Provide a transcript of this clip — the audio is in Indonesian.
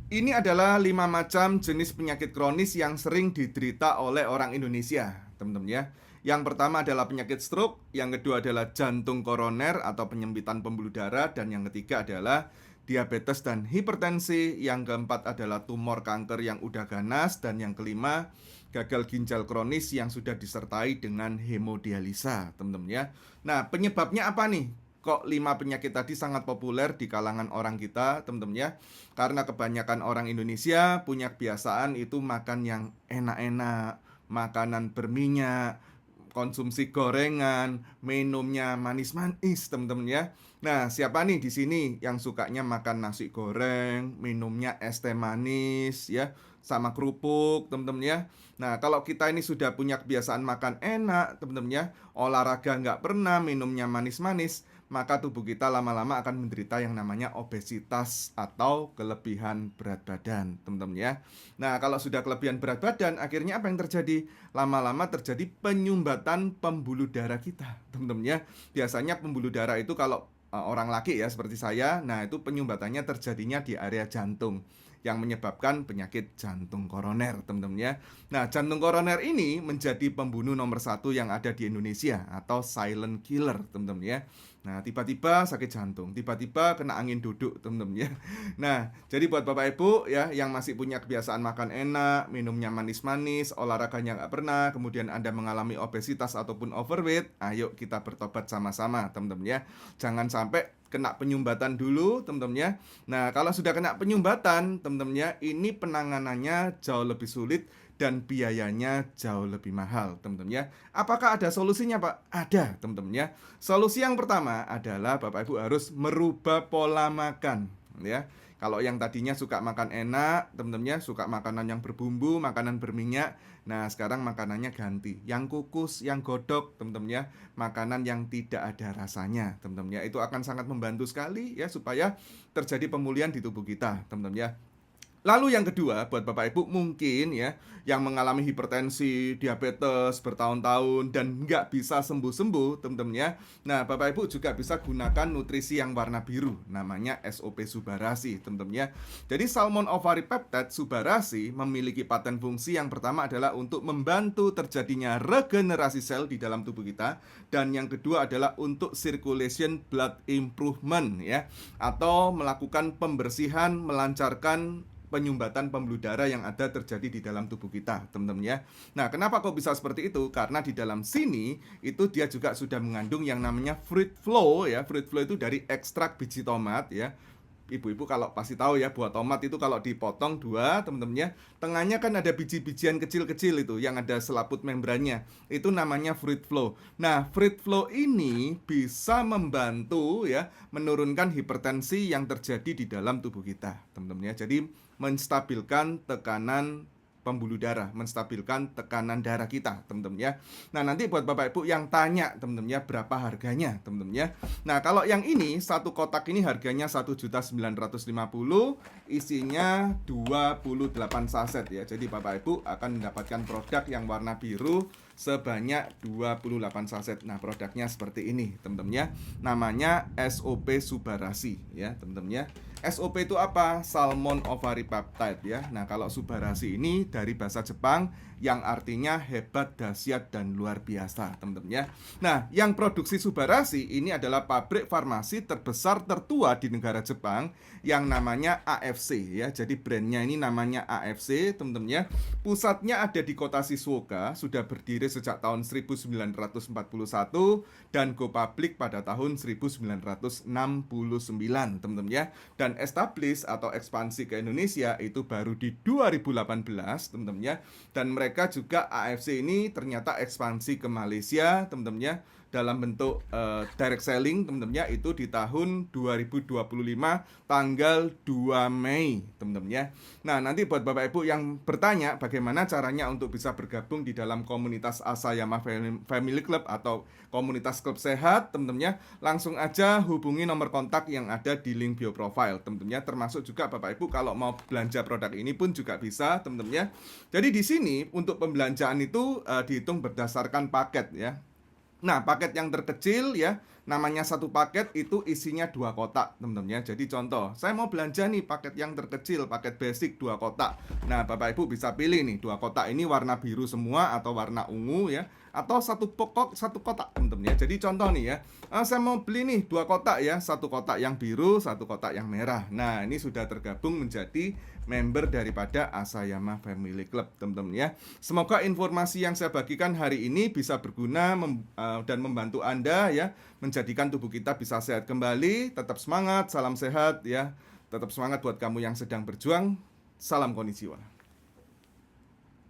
Ini adalah 5 macam jenis penyakit kronis yang sering diderita oleh orang Indonesia, teman-teman ya. Yang pertama adalah penyakit stroke, yang kedua adalah jantung koroner atau penyempitan pembuluh darah, dan yang ketiga adalah diabetes dan hipertensi, yang keempat adalah tumor kanker yang udah ganas, dan yang kelima gagal ginjal kronis yang sudah disertai dengan hemodialisa, teman-teman ya. Nah, penyebabnya apa nih? Kok 5 penyakit tadi sangat populer di kalangan orang kita, teman-teman ya? Karena kebanyakan orang Indonesia punya kebiasaan itu makan yang enak-enak, makanan berminyak, konsumsi gorengan, minumnya manis-manis, teman-teman ya. Nah, siapa nih di sini yang sukanya makan nasi goreng, minumnya es teh manis ya, sama kerupuk, teman-teman ya. Nah, kalau kita ini sudah punya kebiasaan makan enak, teman-teman ya, olahraga nggak pernah, minumnya manis-manis, maka tubuh kita lama-lama akan menderita yang namanya obesitas atau kelebihan berat badan, teman-teman ya. Nah, kalau sudah kelebihan berat badan, akhirnya apa yang terjadi? Lama-lama terjadi penyumbatan pembuluh darah kita, teman-teman ya. Biasanya pembuluh darah itu kalau orang laki ya seperti saya, nah itu penyumbatannya terjadinya di area jantung yang menyebabkan penyakit jantung koroner, teman-teman ya. Nah, jantung koroner ini menjadi pembunuh nomor satu yang ada di Indonesia atau silent killer, teman-teman ya. Nah, tiba-tiba sakit jantung, tiba-tiba kena angin duduk, teman-teman ya. Nah, jadi buat Bapak Ibu ya yang masih punya kebiasaan makan enak, minumnya manis-manis, olahraganya nggak pernah, kemudian Anda mengalami obesitas ataupun overweight, ayo kita bertobat sama-sama, teman-teman ya. Jangan sampai kena penyumbatan dulu, teman-teman ya. Nah, kalau sudah kena penyumbatan, teman-teman ya, ini penanganannya jauh lebih sulit dan biayanya jauh lebih mahal, teman-teman ya. Apakah ada solusinya, Pak? Ada, teman-teman ya. Solusi yang pertama adalah Bapak Ibu harus merubah pola makan, ya. Kalau yang tadinya suka makan enak, teman-teman ya, suka makanan yang berbumbu, makanan berminyak, nah sekarang makanannya ganti. Yang kukus, yang godok, teman-teman ya, makanan yang tidak ada rasanya, teman-teman ya. Itu akan sangat membantu sekali ya supaya terjadi pemulihan di tubuh kita, teman-teman ya. Lalu yang kedua, buat Bapak Ibu mungkin ya, yang mengalami hipertensi, diabetes bertahun-tahun dan nggak bisa sembuh-sembuh, teman-teman ya. Nah, Bapak Ibu juga bisa gunakan nutrisi yang warna biru, namanya SOP Subarasi, teman-teman ya. Jadi Salmon Ovary Peptide Subarasi memiliki paten fungsi yang pertama adalah untuk membantu terjadinya regenerasi sel di dalam tubuh kita, dan yang kedua adalah untuk circulation blood improvement ya, atau melakukan pembersihan, melancarkan penyumbatan pembuluh darah yang ada terjadi di dalam tubuh kita, teman-teman ya. Nah, kenapa kok bisa seperti itu? Karena di dalam sini itu dia juga sudah mengandung yang namanya fruit flow ya. Fruit flow itu dari ekstrak biji tomat ya. Ibu-ibu kalau pasti tahu ya, buah tomat itu kalau dipotong dua, teman-teman ya, tengahnya kan ada biji-bijian kecil-kecil itu yang ada selaput membrannya. Itu namanya fruit flow. Nah, fruit flow ini bisa membantu ya menurunkan hipertensi yang terjadi di dalam tubuh kita, teman-teman ya. Jadi menstabilkan tekanan pembuluh darah, menstabilkan tekanan darah kita, teman-teman ya. Nah, nanti buat Bapak Ibu yang tanya, teman-teman ya, berapa harganya, teman-teman ya. Nah, kalau yang ini satu kotak ini harganya 1.950.000, isinya 28 saset ya. Jadi Bapak Ibu akan mendapatkan produk yang warna biru sebanyak 28 saset. Nah, produknya seperti ini, teman-teman ya. Namanya SOP Subarasi ya, teman-teman ya. SOP itu apa? Salmon Ovary Peptide ya. Nah, kalau Subarasi ini dari bahasa Jepang yang artinya hebat, dahsyat, dan luar biasa, teman-teman ya. Nah, yang produksi Subarasi ini adalah pabrik farmasi terbesar tertua di negara Jepang yang namanya AFC ya. Jadi brandnya ini namanya AFC, teman-teman ya. Pusatnya ada di kota Shizuoka, sudah berdiri sejak tahun 1941 dan go public pada tahun 1969, teman-teman ya. Dan establish atau ekspansi ke Indonesia itu baru di 2018, teman-teman ya. Dan mereka juga AFC ini ternyata ekspansi ke Malaysia, teman-teman ya, dalam bentuk direct selling, teman-teman ya, itu di tahun 2025 tanggal 2 Mei, teman-teman ya. Nah, nanti buat Bapak Ibu yang bertanya bagaimana caranya untuk bisa bergabung di dalam komunitas Asayama Family Club atau komunitas klub sehat, teman-teman ya, langsung aja hubungi nomor kontak yang ada di link bio profile, teman-teman ya. Termasuk juga Bapak Ibu kalau mau belanja produk ini pun juga bisa, teman-teman ya. Jadi di sini untuk pembelanjaan itu dihitung berdasarkan paket ya. Nah, paket yang terkecil ya namanya satu paket itu isinya 2 kotak, teman-teman ya. Jadi contoh, saya mau belanja nih paket yang terkecil, paket basic 2 kotak. Nah, Bapak Ibu bisa pilih nih 2 kotak ini warna biru semua atau warna ungu ya, atau satu kotak, teman-teman ya. Jadi contoh nih ya, saya mau beli nih 2 kotak ya, 1 kotak yang biru, 1 kotak yang merah. Nah, ini sudah tergabung menjadi member daripada Asayama Family Club, teman-teman ya. Semoga informasi yang saya bagikan hari ini bisa berguna dan membantu Anda ya, menjadikan tubuh kita bisa sehat kembali. Tetap semangat, salam sehat ya. Tetap semangat buat kamu yang sedang berjuang. Salam konnichiwa.